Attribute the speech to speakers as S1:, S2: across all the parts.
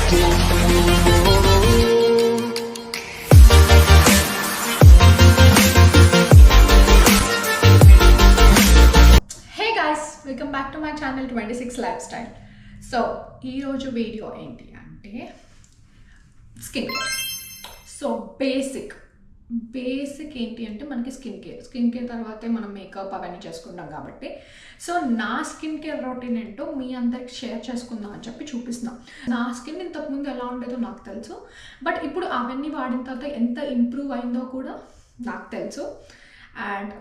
S1: Welcome back to my channel 26 life style. So ఈరోజు video ఏంటి అంటే స్కిన్ కేర్. సో బేసిక్ ఏంటి అంటే మనకి స్కిన్ కేర్ తర్వాతే మనం మేకప్ అవన్నీ చేసుకుంటాం కాబట్టి సో నా స్కిన్ కేర్ రొటీన్ ఏంటో మీ అందరికి షేర్ చేసుకుందాం అని చెప్పి చూపిస్తున్నాం. నా స్కిన్ ఇంతకుముందు ఎలా ఉండేదో నాకు తెలుసు, బట్ ఇప్పుడు అవన్నీ వాడిన తర్వాత ఎంత ఇంప్రూవ్ అయిందో కూడా నాకు తెలుసు. And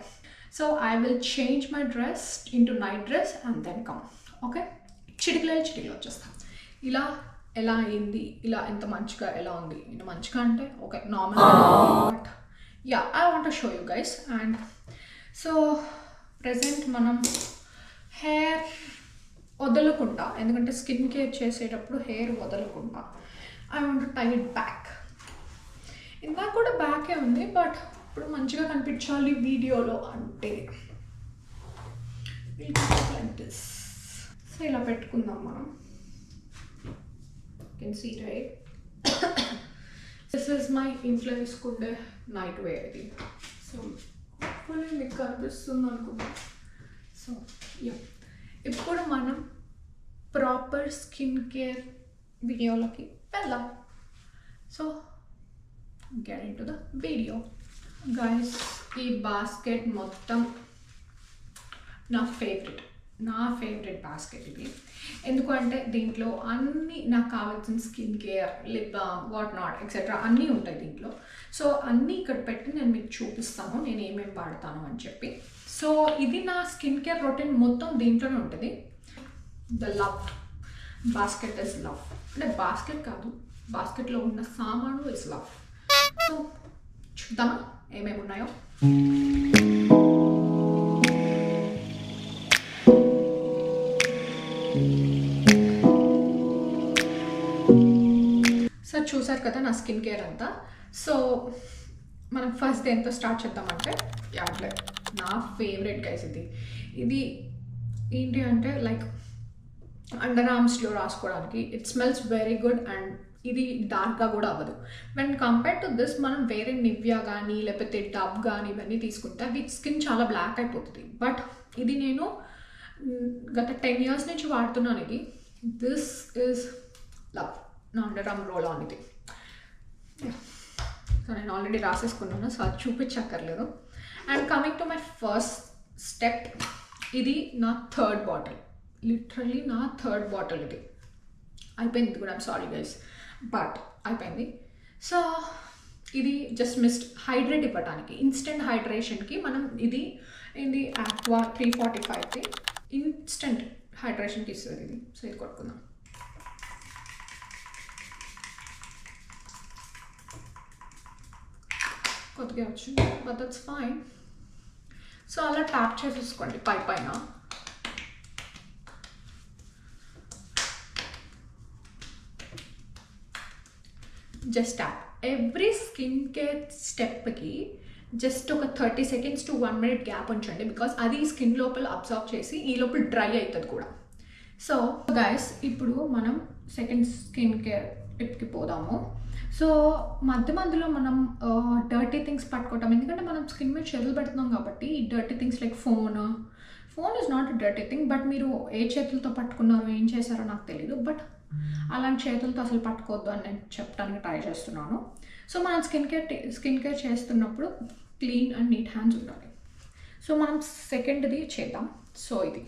S1: so I will change my dress into night dress and then come. Okay, చిటికలో వచ్చేస్తాం. ఇలా ఎలా అయింది, ఇలా ఎంత మంచిగా ఎలా ఉంది, ఇంత మంచిగా అంటే okay normal, but ya I want to show you guys. And so present మనం హెయిర్ వదలకుండా, ఎందుకంటే స్కిన్ కేర్ చేసేటప్పుడు హెయిర్ వదలకుండా I want to tie it back. ఇందాక కూడా బ్యాకే ఉంది, బట్ ఇప్పుడు మంచిగా కనిపించాలి వీడియోలో అంటే లైక్ దిస్. సో ఇలా పెట్టుకుందాం మనం. Can see right, this is my ఇంట్లో వేసుకుంటే నైట్ వేర్ ఇది. సో ఫుల్ మీకు కనిపిస్తుంది అనుకుంటా. సో యా, ఇప్పుడు మనం ప్రాపర్ స్కిన్ కేర్ వీడియోలోకి వెళ్దాం. So get into the video guys. ఈ బాస్కెట్ మొత్తం నా ఫేవరెట్ బాస్కెట్ ఇది. ఎందుకంటే దీంట్లో అన్నీ నాకు కావాల్సిన skin care, lip balm, what not etcetera అన్నీ ఉంటాయి దీంట్లో. సో అన్నీ ఇక్కడ పెట్టి నేను మీకు చూపిస్తాను నేను ఏమేమి వాడతాను అని చెప్పి. సో ఇది నా స్కిన్ కేర్ రొటీన్ మొత్తం దీంట్లోనే ఉంటుంది. The love basket is love. అంటే బాస్కెట్ కాదు, బాస్కెట్లో ఉన్న సామాను ఇస్ లవ్. సో చూద్దామా ఏమేమి ఉన్నాయో. సో చూసారు కదా నా స్కిన్ కేర్ అంతా. సో మనం ఫస్ట్ దేంతో స్టార్ట్ చేద్దామంటే యాడ్లే నా ఫేవరెట్ గైస్. ఇది ఏంటి అంటే లైక్ అండర్ ఆర్మ్స్లో రాసుకోవడానికి. It smells very good and ఇది డార్క్గా కూడా అవ్వదు. వెన్ కంపేర్ టు దిస్ మనం వేరే నివ్యా కానీ లేకపోతే డబ్ కానీ ఇవన్నీ తీసుకుంటే అవి స్కిన్ చాలా బ్లాక్ అయిపోతుంది. బట్ ఇది నేను గత 10 years నుంచి వాడుతున్నాను. ఇది దిస్ ఈజ్ లవ్. నా అండర్ ఆర్మ్ రోల్ ఆన్ ఇది. సో నేను ఆల్రెడీ రాసేసుకున్నాను, సో అది చూపించక్కర్లేదు. And coming to my first step, ఇది నా థర్డ్ బాటిల్. లిటరలీ నా థర్డ్ బాటిల్ ఇది. అయిపోయింది కూడా, ఐమ్ సారీ గైస్, బట్ అయిపోయింది. సో ఇది జస్ట్ మిస్ట్ హైడ్రేట్ ఇవ్వడానికి, ఇన్స్టెంట్ హైడ్రేషన్కి మనం ఇది ఆక్వా 345కి ఇన్స్టెంట్ హైడ్రేషన్కి ఇస్తుంది ఇది. సో ఇది కొట్టుకుందాం. కొద్దిగా వచ్చింది, బట్ దట్స్ ఫైన్. సో అలా ట్యాప్ చేసేసుకోండి పైన. Just tap. Every skin care స్టెప్కి జస్ట్ ఒక 30 seconds to 1 minute గ్యాప్ ఉంచండి, బికాస్ అది స్కిన్ లోపల అబ్జర్వ్ చేసి ఈ లోపల డ్రై అవుతుంది కూడా. సో గైస్ ఇప్పుడు మనం సెకండ్ స్కిన్ కేర్ టిప్కి పోదాము. సో మధ్యలో మనం డర్టీ థింగ్స్ పట్టుకుంటాం, ఎందుకంటే మనం స్కిన్ మీద చేతులు పెడుతున్నాం కాబట్టి ఈ dirty things like phone is not a dirty thing. But మీరు ఏ చేతులతో పట్టుకున్నారో ఏం చేశారో నాకు తెలీదు, బట్ అలాంటి చేతులతో అసలు పట్టుకోవద్దు అని నేను చెప్పడానికి ట్రై చేస్తున్నాను. సో మనం స్కిన్ కేర్ చేస్తున్నప్పుడు క్లీన్ అండ్ నీట్ హ్యాండ్స్ ఉండాలి. సో మనం సెకండ్ది చేద్దాం. సో ఇది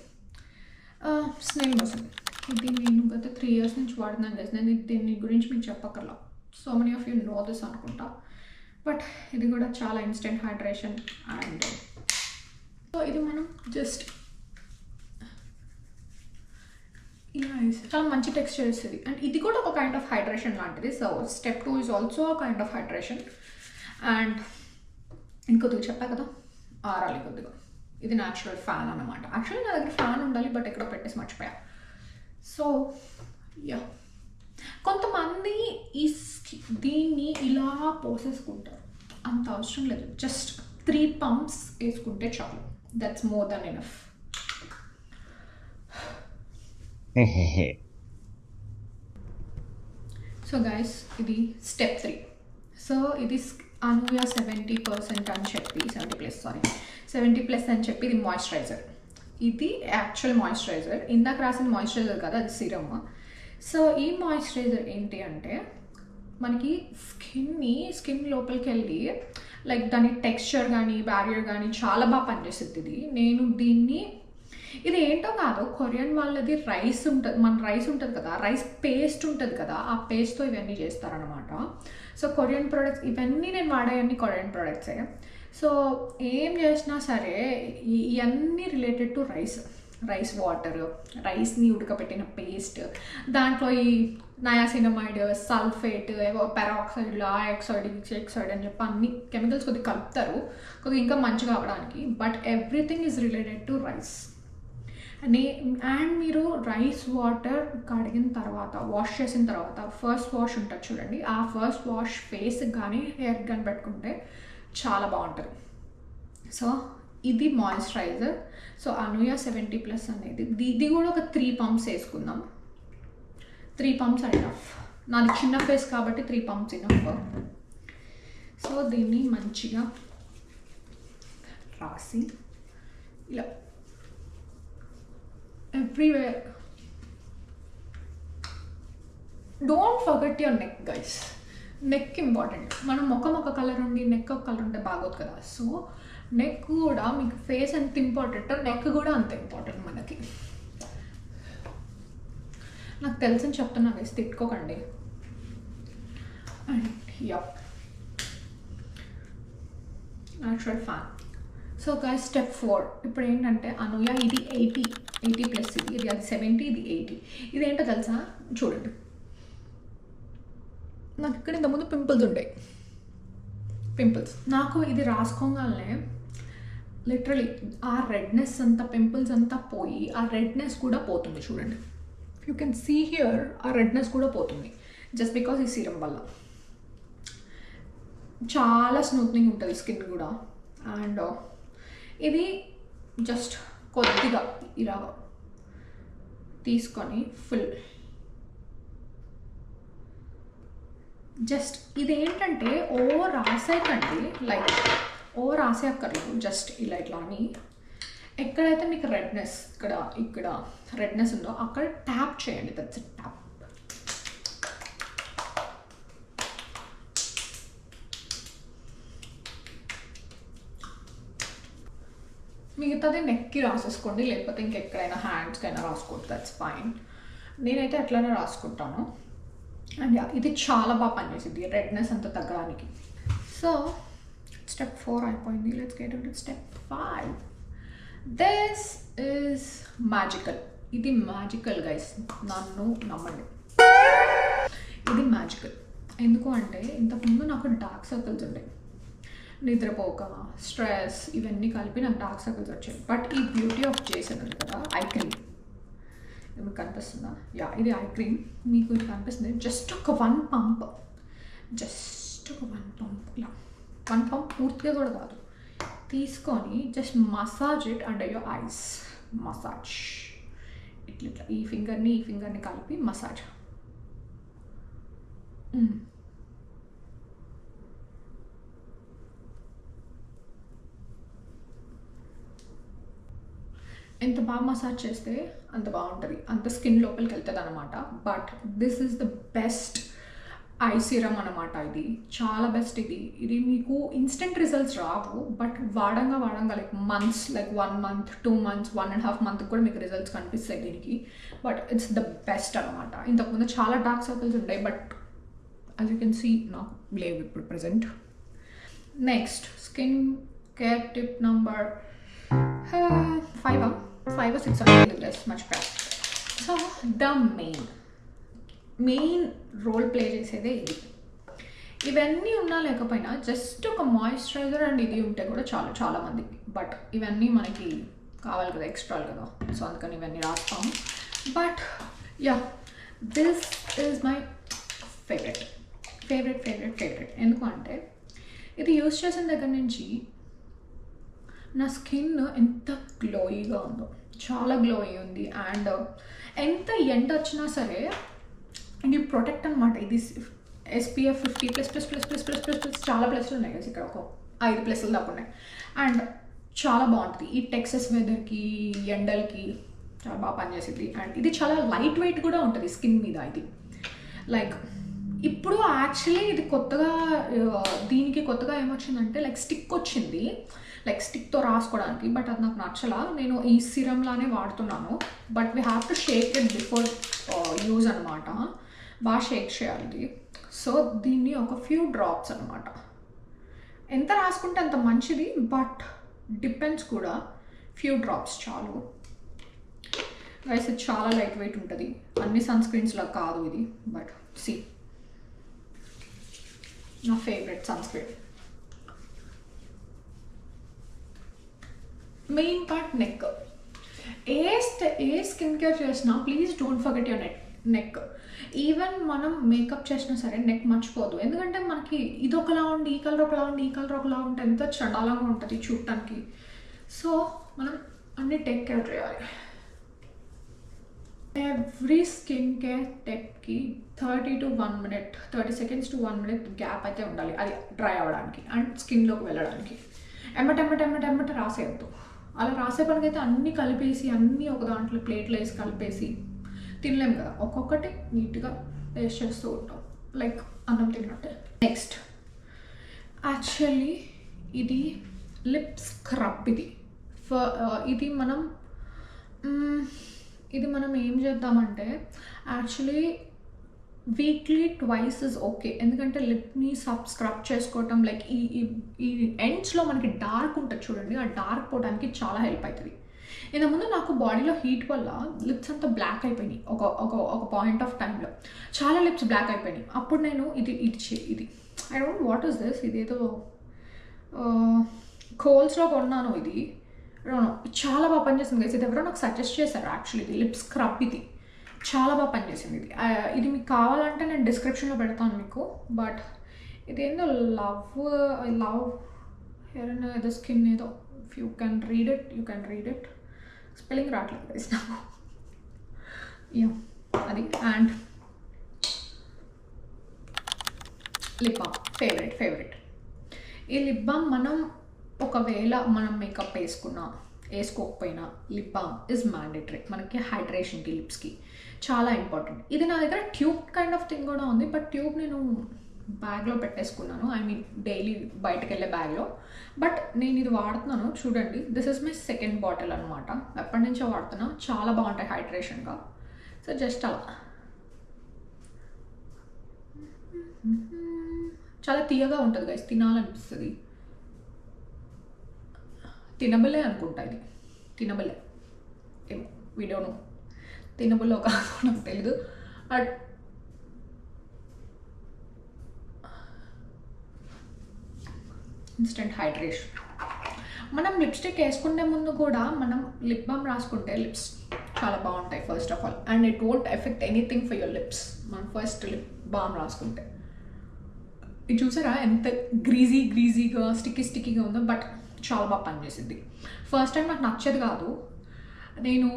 S1: స్నేల్ మోషన్. ఇది నేను గత 3 years నుంచి వాడుతున్నాను కదా. నేను దీని గురించి మీకు చెప్పక్కర్లా, so many of you know this అనుకుంటా. బట్ ఇది కూడా చాలా ఇన్స్టెంట్ హైడ్రేషన్. అండ్ సో ఇది మనం జస్ట్ ఇలా చాలా మంచి టెక్స్చర్ ఇస్తుంది. అండ్ ఇది కూడా ఒక కైండ్ ఆఫ్ హైడ్రేషన్ లాంటిది. So step 2 is also kind of hydration. And ఇంకొద్దిగా చెప్పా కదా, ఆరాలి కొద్దిగా. ఇది న్యాచురల్ ఫ్యాన్ అన్నమాట. యాక్చువల్లీ నా దగ్గర ఫ్యాన్ ఉండాలి, బట్ ఎక్కడో పెట్టేసి మర్చిపోయా. సో యా, కొంతమంది దీన్ని ఇలా పోసేసుకుంటారు, అంత అవసరం లేదు. జస్ట్ 3 pumps వేసుకుంటే చాలు. That's more than enough. So guys ఇది స్టెప్ 3. సో ఇది అనూయా 70% అని చెప్పి 70+ అని చెప్పి ఇది మాయిశ్చరైజర్. ఇది యాక్చువల్ మాయిశ్చరైజర్. ఇందాక రాసిన మాయిశ్చరైజర్ కదా, అది సిరమ్. సో ఈ మాయిశ్చరైజర్ ఏంటి అంటే మనకి స్కిన్ లోపలికి వెళ్ళి లైక్ దాని టెక్స్చర్ కానీ బ్యారియర్ కానీ చాలా బాగా పనిచేస్తుంది. ఇది ఏంటో కాదు, కొరియన్ వాళ్ళది రైస్ ఉంటుంది, మన రైస్ ఉంటుంది కదా, రైస్ పేస్ట్ ఉంటుంది కదా, ఆ పేస్ట్తో ఇవన్నీ చేస్తారనమాట. సో కొరియన్ ప్రోడక్ట్స్ ఇవన్నీ నేను వాడేవన్నీ కొరియన్ ప్రోడక్ట్సే. సో ఏం చేసినా సరే ఇవన్నీ రిలేటెడ్ టు రైస్ వాటర్, రైస్ని ఉడకబెట్టిన పేస్ట్, దాంట్లో ఈ నయాసినమైడ్, సల్ఫేట్, ఏవో పెరాక్సైడ్, ఎక్సైడ్ అని చెప్పి అన్ని కెమికల్స్ కొద్దిగా కలుపుతారు కొద్దిగా ఇంకా మంచిగా అవ్వడానికి. But everything is related to rice. And మీరు రైస్ వాటర్ కడిగిన తర్వాత వాష్ చేసిన తర్వాత ఫస్ట్ వాష్ ఉంటుంది చూడండి, ఆ ఫస్ట్ వాష్ ఫేస్కి కానీ హెయిర్కి కానీ పెట్టుకుంటే చాలా బాగుంటుంది. సో ఇది మాయిశ్చరైజర్. సో అనూయా 70+ అనేది ఇది కూడా ఒక 3 pumps వేసుకుందాం. 3 pumps ఇనఫ్. నాది చిన్న ఫేస్ కాబట్టి 3 pumps ఇనఫ్. సో దీన్ని మంచిగా రాసి ఇలా everywhere. Don't forget your neck guys. Neck important. మనం ముఖం ఒక కలర్ ఉండి నెక్ ఒక కలర్ ఉంటే బాగోదు కదా. సో నెక్ కూడా మీకు ఫేస్ ఎంత ఇంపార్టెంటో నెక్ కూడా అంత ఇంపార్టెంట్ మనకి. నాకు తెలిసిన చెప్తున్నా గైస్, తిట్టుకోకండి. And natural fan. So guys step 4 ఇప్పుడు ఏంటంటే అనూయా ఇది 80+ ఇది అది 70, ఇది 80. ఇదేంటో తెలుసా చూడండి, నాకు ఇక్కడ ఇంతకుముందు పింపుల్స్ ఉంటాయి. నాకు ఇది రాసుకోగానే లిటరలీ ఆ రెడ్నెస్ అంతా, పింపుల్స్ అంతా పోయి ఆ రెడ్నెస్ కూడా పోతుంది చూడండి. యూ కెన్ సీ హియర్ ఆ రెడ్నెస్ కూడా పోతుంది జస్ట్ బికాస్ ఈ సీరం వల్ల. చాలా స్మూత్నింగ్ ఉంటుంది స్కిన్ కూడా. అండ్ ఇది జస్ట్ కొద్దిగా ఇలా తీసుకొని ఫుల్ జస్ట్ ఇదేంటంటే రాసేకండి, లైక్ రాసేయక్కర్లేదు, జస్ట్ ఇట్లా అని ఎక్కడైతే మీకు రెడ్నెస్ ఇక్కడ రెడ్నెస్ ఉందో అక్కడ ట్యాప్ చేయండి. That's it, tap. మిగతాది నెక్కి రాసేసుకోండి, లేకపోతే ఇంకెక్కడైనా హ్యాండ్స్కి అయినా రాసుకోండి, దట్స్ ఫైన్. నేనైతే అట్లానే రాసుకుంటాను. అండ్ ఇది చాలా బాగా పనిచేసింది రెడ్నెస్ అంతా తగ్గడానికి. సో స్టెప్ 4 అయిపోయింది. Let's get into step 5. This is magical. ఇది మ్యాజికల్ గైస్, నన్ను నమ్మండి, ఇది మ్యాజికల్. ఎందుకు అంటే ఇంతకుముందు నాకు డార్క్ సర్కిల్స్ ఉంటాయి, నిద్రపోక, స్ట్రెస్, ఇవన్నీ కలిపి నాకు డార్క్ సర్కిల్స్ వచ్చాయి. బట్ ఈ బ్యూటీ ఆఫ్ చేసేది ఉంది కదా, ఐ క్రీమ్. మీకు కనిపిస్తుందా? ఇది ఐ క్రీమ్. మీకు ఇది కనిపిస్తుంది. జస్ట్ ఒక 1 pump, ఇలా 1 pump పూర్తిగా కూడా కాదు, తీసుకొని just massage it under your eyes. Massage ఇట్లా ఈ ఫింగర్ని కలిపి మసాజ్. ఎంత బాగా మసాజ్ చేస్తే అంత బాగుంటుంది, అంత స్కిన్ లోపలికి వెళ్తుంది అనమాట. But this is the best eye serum అనమాట. ఇది చాలా బెస్ట్. ఇది మీకు ఇన్స్టెంట్ రిజల్ట్స్ రావు, బట్ వాడంగా like months, like 1 month, 2 months, 1.5 month కూడా మీకు రిజల్ట్స్ కనిపిస్తాయి దీనికి. బట్ ఇట్స్ ద బెస్ట్ అనమాట. ఇంతకుముందు చాలా డార్క్ సర్కిల్స్ ఉంటాయి, but as you can see నాకు లేవు ఇప్పుడు present. Next skin care tip number 5 or 6 much better. So the main role play చేసేదే ఇది. ఇవన్నీ ఉన్నా లేకపోయినా జస్ట్ ఒక మాయిశ్చరైజర్ అండ్ ఇది ఉంటే కూడా చాలా మందికి. బట్ ఇవన్నీ మనకి కావాలి కదా, ఎక్స్ట్రా కదా, సో అందుకని ఇవన్నీ రాస్తాము. But this is my favourite. ఎందుకు అంటే ఇది యూజ్ చేసిన దగ్గర నుంచి నా స్కిన్ ఎంత గ్లోయిగా ఉందో, చాలా గ్లోయి ఉంది. అండ్ ఎంత ఎండ వచ్చినా సరే అండ్ ఈ ప్రొటెక్ట్ అనమాట. ఇది SPF 50+++++++ చాలా ప్లస్లు ఉన్నాయి కదా, ఇక్కడ ఒక 5 ప్లస్లు దాకా ఉన్నాయి. అండ్ చాలా బాగుంటుంది ఈ టెక్సస్ వెదర్కి, ఎండలకి చాలా బాగా పనిచేసింది. అండ్ ఇది చాలా లైట్ వెయిట్ కూడా ఉంటుంది స్కిన్ మీద. ఇది లైక్ ఇప్పుడు యాక్చువల్లీ ఇది కొత్తగా దీనికి కొత్తగా ఏమొచ్చిందంటే లైక్ స్టిక్ వచ్చింది, లైక్ స్టిక్తో రాసుకోవడానికి. బట్ అది నాకు నచ్చలా, నేను ఈ సిరంలానే వాడుతున్నాను. But we have to Sheikh it before use అనమాట. బాగా షేక్ చేయాలి ఇది. సో దీన్ని ఒక ఫ్యూ డ్రాప్స్ అనమాట, ఎంత రాసుకుంటే అంత మంచిది, బట్ డిపెండ్స్ కూడా. ఫ్యూ డ్రాప్స్ చాలు గైస్. ఇది చాలా లైట్ వెయిట్ ఉంటుంది, అన్ని సన్ స్క్రీన్స్లా కాదు ఇది. బట్ సి, నా favourite sunscreen. Main part neck. ఏ స్కిన్ కేర్ చేసినా please don't forget your neck. Even మనం మేకప్ చేసినా సరే నెక్ మర్చిపోదు. ఎందుకంటే మనకి ఇది ఒకలా ఉండి ఈ కలర్ ఒకలా ఉండి ఈ కలర్ ఒకలా ఉంటే ఎంత చండాలంగా ఉంటుంది చూడటానికి. సో మనం అన్ని టేక్ కేర్ చేయాలి. ఎవ్రీ స్కిన్ కేర్ టెక్కి 30 to 1 minute, 30 seconds to 1 minute gap అయితే ఉండాలి, అది డ్రై అవ్వడానికి అండ్ స్కిన్లోకి వెళ్ళడానికి. ఎమ్మట రాసేయద్దు. అలా రాసే పనికైతే అన్నీ కలిపేసి, అన్నీ ఒక దాంట్లో ప్లేట్లో వేసి కలిపేసి తినలేము కదా. ఒక్కొక్కటి నీట్గా టేస్ట్ చేస్తూ ఉంటాం, లైక్ అన్నం తిన్నట్టే. నెక్స్ట్ యాక్చువల్లీ ఇది లిప్ స్క్రబ్. ఇది మనం ఏం చేద్దామంటే actually weekly twice is okay. ఎందుకంటే లిప్ని స్క్రబ్ చేసుకోవటం లైక్ ఈ ఎండ్స్లో మనకి డార్క్ ఉంటుంది చూడండి, ఆ డార్క్ పోవడానికి చాలా హెల్ప్ అవుతుంది. ఇంతకుముందు నాకు బాడీలో హీట్ వల్ల లిప్స్ అంతా బ్లాక్ అయిపోయినాయి. ఒక పాయింట్ ఆఫ్ టైంలో చాలా లిప్స్ బ్లాక్ అయిపోయినాయి. అప్పుడు నేను ఇది I don't what is this, ఇదేదో కోల్స్లో కొన్నాను. ఇది చాలా బాగా పనిచేసింది గైస్. ఇది ఎవరో నాకు సజెస్ట్ చేశారు యాక్చువల్లీ. ఇది లిప్ స్క్రబ్, ఇది చాలా బాగా పనిచేసింది. ఇది మీకు కావాలంటే నేను డిస్క్రిప్షన్లో పెడతాను మీకు. బట్ ఇదేందో లవ్ హెయిర్ ఏదో స్కిన్ ఏదో, if you can read it. Spelling రావట్లేదు గైస్ నాకు. యా అది. And lip balm favourite. ఈ లిప్ బామ్ మనం ఒకవేళ మనం మేకప్ వేసుకోకపోయినా లిప్ బామ్ ఇస్ మ్యాండేటరీ. మనకి హైడ్రేషన్కి, లిప్స్కి చాలా ఇంపార్టెంట్. ఇది నా దగ్గర ట్యూబ్ కైండ్ ఆఫ్ థింగ్ కూడా ఉంది, బట్ ట్యూబ్ నేను బ్యాగ్లో పెట్టేసుకున్నాను, ఐ మీన్ డైలీ బయటకు వెళ్ళే బ్యాగ్లో. బట్ నేను ఇది వాడుతున్నాను చూడండి. This is my second bottle అనమాట. ఎప్పటి నుంచో వాడుతున్నా, చాలా బాగుంటాయి హైడ్రేషన్గా. సో జస్ట్ అలా చాలా తీయగా ఉంటుంది గైస్, తినాలనిపిస్తుంది. తినబులే అనుకుంటా, ఇది తినబులే ఏమో, వీడియోను తినబుల్లో కాదు నాకు తెలీదు. But instant hydration. మనం లిప్స్టిక్ వేసుకునే ముందు కూడా మనం లిప్ బామ్ రాసుకుంటే లిప్స్ చాలా బాగుంటాయి first of all. And it won't effect anything for your lips. మనం ఫస్ట్ లిప్ బామ్ రాసుకుంటే ఇది చూసారా ఎంత గ్రీజీగా స్టిక్కీగా ఉందో. బట్ చాలా బాగా పనిచేసింది. ఫస్ట్ టైం నాకు నచ్చేది కాదు, నేను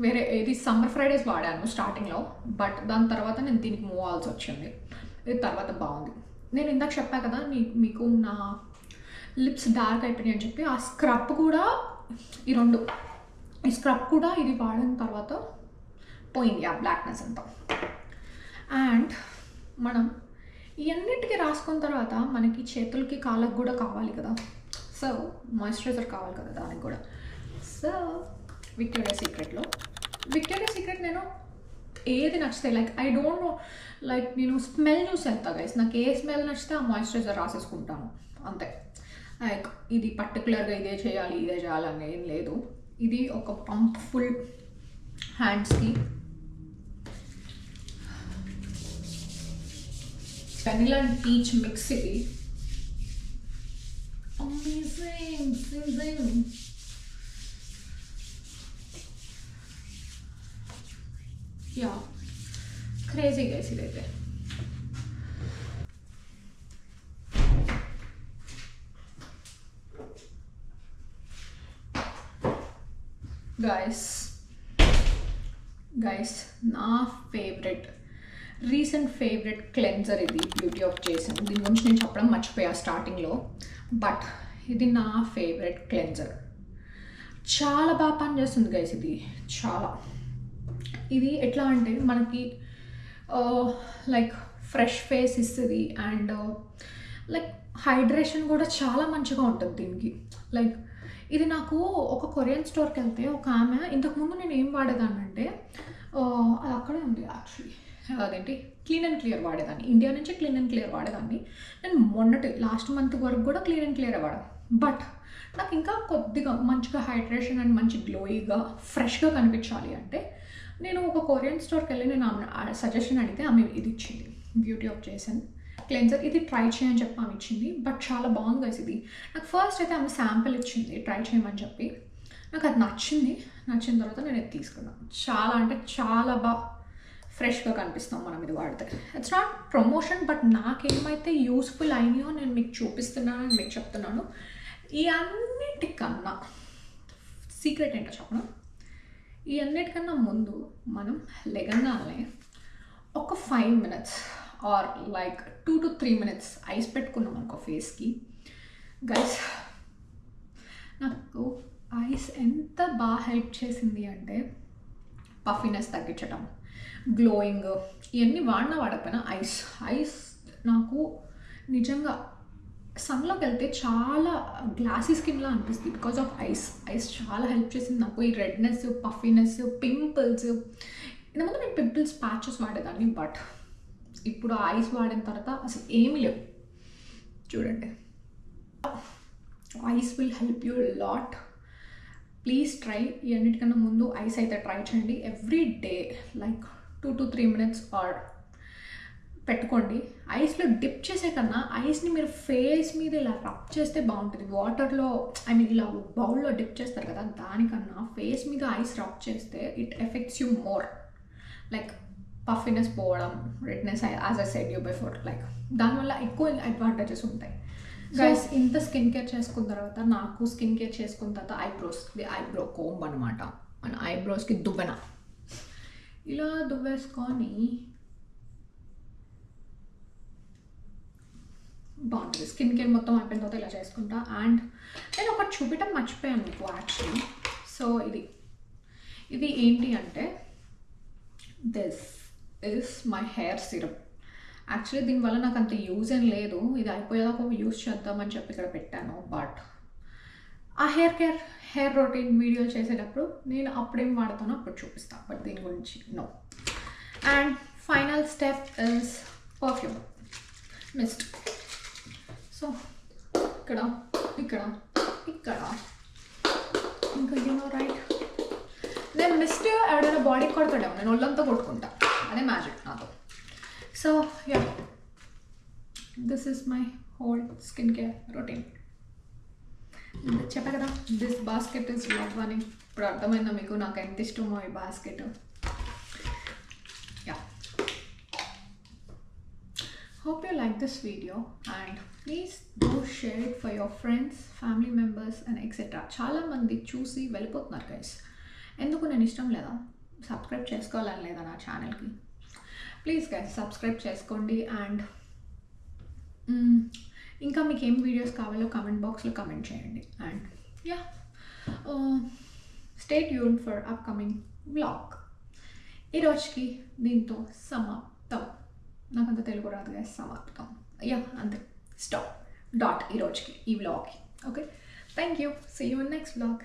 S1: వేరే ఏది సమ్మర్ ఫ్రైడేస్ వాడాను స్టార్టింగ్లో. బట్ దాని తర్వాత నేను దీనికి మూవ్ అవ్వాల్సి వచ్చింది. ఇది తర్వాత బాగుంది. నేను ఇందాక చెప్పా కదా మీకు నా లిప్స్ డార్క్ అయిపోయినాయి అని చెప్పి, ఆ స్క్రబ్ కూడా ఈ స్క్రబ్ కూడా ఇది వాడిన తర్వాత పోయింది ఆ బ్లాక్నెస్ అంతా. అండ్ మనం ఇవన్నిటికీ రాసుకున్న తర్వాత మనకి చేతులకి కాళ్ళకి కూడా కావాలి కదా, సో మాయిశ్చరైజర్ కావాలి కదా దానికి కూడా. సో విక్టోరియా సీక్రెట్ నేను ఏది నచ్చితే like I don't know, like నేను స్మెల్ చూసి వెళ్తా గైస్. నాకు ఏ స్మెల్ నచ్చితే ఆ మాయిశ్చరైజర్ రాసేసుకుంటాను అంతే. లైక్ ఇది పర్టికులర్గా ఇదే చేయాలి అని ఏం లేదు. ఇది ఒక పంప్ ఫుల్ హ్యాండ్స్కి. Vanilla and peach mix. ఇది అమేజింగ్. యా క్రేజీ గైస్ ఇదైతే. గైస్ నా ఫేవరెట్ రీసెంట్ ఫేవరెట్ క్లెన్జర్ ఇది బ్యూటీ ఆఫ్ జేసన్. దీని గురించి నేను చెప్పడం మర్చిపోయా స్టార్టింగ్లో, బట్ ఇది నా ఫేవరెట్ క్లెన్జర్. చాలా బాగా పనిచేస్తుంది గైస్. ఇది చాలా, ఇది ఎట్లా అంటే మనకి లైక్ ఫ్రెష్ ఫేస్ ఇస్తుంది అండ్ లైక్ హైడ్రేషన్ కూడా చాలా మంచిగా ఉంటుంది దీనికి. లైక్ ఇది నాకు ఒక కొరియన్ స్టోర్కి వెళ్తే ఒక ఆమె, ఇంతకుముందు నేను ఏం వాడేదాన్ని అంటే అది అక్కడే ఉంది యాక్చువల్లీ, అదేంటి క్లీన్ అండ్ క్లియర్ వాడేదాన్ని. ఇండియా నుంచి క్లీన్ అండ్ క్లియర్ వాడేదాన్ని. నేను లాస్ట్ మంత్ వరకు కూడా క్లీన్ అండ్ క్లియర్ వాడాను. బట్ నాకు ఇంకా కొద్దిగా మంచిగా హైడ్రేషన్ అండ్ మంచి గ్లోయిగా ఫ్రెష్గా కనిపించాలి అంటే నేను ఒక కొరియన్ స్టోర్కి వెళ్ళి నేను ఆమె సజెషన్ అడిగితే ఆమె ఇది ఇచ్చింది, బ్యూటీ ఆఫ్ జేసన్ క్లెన్జర్. ఇది ట్రై చేయని చెప్పి ఆమె ఇచ్చింది, బట్ చాలా బాగుంది గైస్. ఇది నాకు ఫస్ట్ అయితే ఆమె శాంపిల్ ఇచ్చింది ట్రై చేయమని చెప్పి, నాకు అది నచ్చిన తర్వాత నేను ఇది తీసుకున్నాను. చాలా అంటే చాలా బాగా ఫ్రెష్గా కనిపిస్తాం మనం ఇది వాడితే. ఇట్స్ నాట్ ప్రమోషన్, బట్ నాకేమైతే యూస్ఫుల్ అయినాయో నేను మీకు చూపిస్తున్నాను, మీకు చెప్తున్నాను. ఈ అన్నిటికన్నా సీక్రెట్ ఏంటో చెప్పను, ఈ అన్నిటికన్నా ముందు మనం లెగంగానే ఒక 5 minutes or like 2 to 3 minutes ice పెట్టుకున్నాం అనుకో ఫేస్కి. గైస్ నాకు ఐస్ ఎంత బాగా హెల్ప్ చేసింది అంటే పఫీనెస్ తగ్గించడం, గ్లోయింగ్, ఇవన్నీ వాడకపోయినా ఐస్ నాకు నిజంగా సన్లోకి వెళ్తే చాలా గ్లాసీ స్కిన్లా అనిపిస్తుంది బికాజ్ ఆఫ్ ఐస్ చాలా హెల్ప్ చేసింది నాకు. ఈ రెడ్నెస్, పఫీనెస్, పింపుల్స్, ఇంతకుముందు నేను పింపుల్స్ ప్యాచెస్ వాడేదాన్ని, బట్ ఇప్పుడు ఐస్ వాడిన తర్వాత అసలు ఏమీ లేవు. చూడండి, ice will help you lot. Please try. ఈ అన్నిటికన్నా ముందు ఐస్ అయితే ట్రై చేయండి. Every day like 2 to 3 minutes or పెట్టుకోండి. ఐస్లో డిప్ చేసే కన్నా ఐస్ని మీరు ఫేస్ మీద ఇలా రబ్ చేస్తే బాగుంటుంది. వాటర్లో ఇలా బౌల్లో డిప్ చేస్తారు కదా, దానికన్నా ఫేస్ మీద ఐస్ రబ్ చేస్తే it effects you more. Like puffiness పోవడం, redness, as I said you before, like దానివల్ల ఎక్కువ అడ్వాంటేజెస్ ఉంటాయి. గైస్ ఇంత స్కిన్ కేర్ చేసుకున్న తర్వాత, నాకు స్కిన్ కేర్ చేసుకున్న తర్వాత ఐబ్రోస్కి ఐబ్రో కోంబ్ అనమాట, మన ఐబ్రోస్కి దువ్వెన ఇలా దువ్వేసుకొని బాగుంటుంది. స్కిన్ కేర్ మొత్తం అయిపోయిన తర్వాత ఇలా చేసుకుంటా. అండ్ నేను ఒకటి చూపించడం మర్చిపోయాను మీకు యాక్చువల్లీ. సో ఇది ఏంటి అంటే this is my hair syrup. Actually దీనివల్ల నాకు అంత యూజ్ ఏం లేదు, ఇది అయిపోయేదాకా యూజ్ చేద్దామని చెప్పి ఇక్కడ పెట్టాను. బట్ ఆ హెయిర్ రొటీన్ వీడియోలు చేసేటప్పుడు నేను అప్పుడేం వాడతానో అప్పుడు చూపిస్తాను, బట్ దీని గురించి no. And final step is perfume mist. So ఇక్కడ ఇంకా యూనో రైట్, నేను మిస్ట్ ఎవడైనా బాడీ కొడతాడేమో, నేను ఒళ్ళంతా కొట్టుకుంటా, అదే మ్యాజిక్ నాతో. So ya, this is my whole skin care routine. చెప్పా కదా, దిస్ బాస్కెట్ ఇస్ లవ్ అని. ఇప్పుడు అర్థమైందా మీకు నాకు ఎంత ఇష్టమో ఈ basket. Yeah, hope you like this video and please do share it for your friends, family members and etc. చాలా మంది చూసి వెళ్ళిపోతున్నారు గైస్. ఎందుకు నేను ఇష్టం లేదా, సబ్స్క్రైబ్ చేసుకోవాలని లేదా నా ఛానల్కి? ప్లీజ్ గైస్ సబ్స్క్రైబ్ చేసుకోండి. అండ్ ఇంకా మీకు ఏం వీడియోస్ కావాలో కామెంట్ బాక్స్లో కామెంట్ చేయండి. And yeah, stay tuned for upcoming vlog. ఈరోజుకి దీంతో సమాప్తం. నాకంత తెలుగు రాదు గైస్, సమాప్తం. యా అంతే, స్టాప్, డాట్ ఈరోజుకి ఈ వ్లాగ్కి. Okay, thank you, see you in next vlog.